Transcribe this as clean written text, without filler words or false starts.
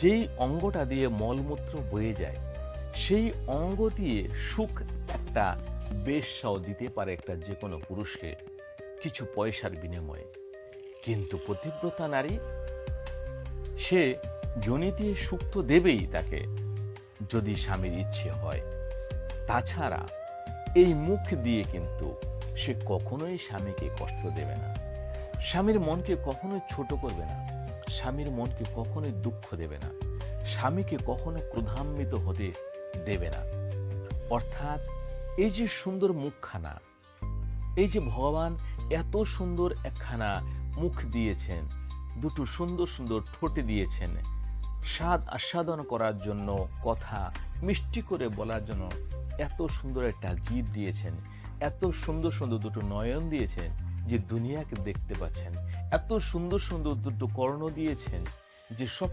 যেই অঙ্গটা দিয়ে মলমূত্র বয়ে যায়, সেই অঙ্গ দিয়ে সুখ একটা বেশ্যাও দিতে পারে একটা যে কোনো পুরুষকে কিছু পয়সার বিনিময়ে। কিন্তু পতিব্রতা নারী, সে যোনি দিয়ে সুখ তো দেবেই তাকে, যদি স্বামীর ইচ্ছে হয়। তাছাড়া এই মুখ দিয়ে কিন্তু সে কখনোই স্বামীকে কষ্ট দেবে না, স্বামীর মনকে কখনোই ছোট করবে না, স্বামীর মনকে কখনোই দুঃখ দেবে না, স্বামীকে কখনো ক্রোধান্বিত হতে দেবে না। অর্থাৎ এই যে সুন্দর মুখখানা, এই যে ভগবান এত সুন্দর একখানা মুখ দিয়েছেন, দুটো সুন্দর সুন্দর ঠোঁটে দিয়েছেন, স্বাদ আস্বাদন করার জন্য, কথা মিষ্টি করে বলার জন্য এত সুন্দর একটা জিভ দিয়েছেন, এত সুন্দর সুন্দর দুটো নয়ন দিয়েছেন যে দুনিয়াকে দেখতে পাচ্ছেন, এত সুন্দর সুন্দর দুটো কর্ণ দিয়েছেন যে সব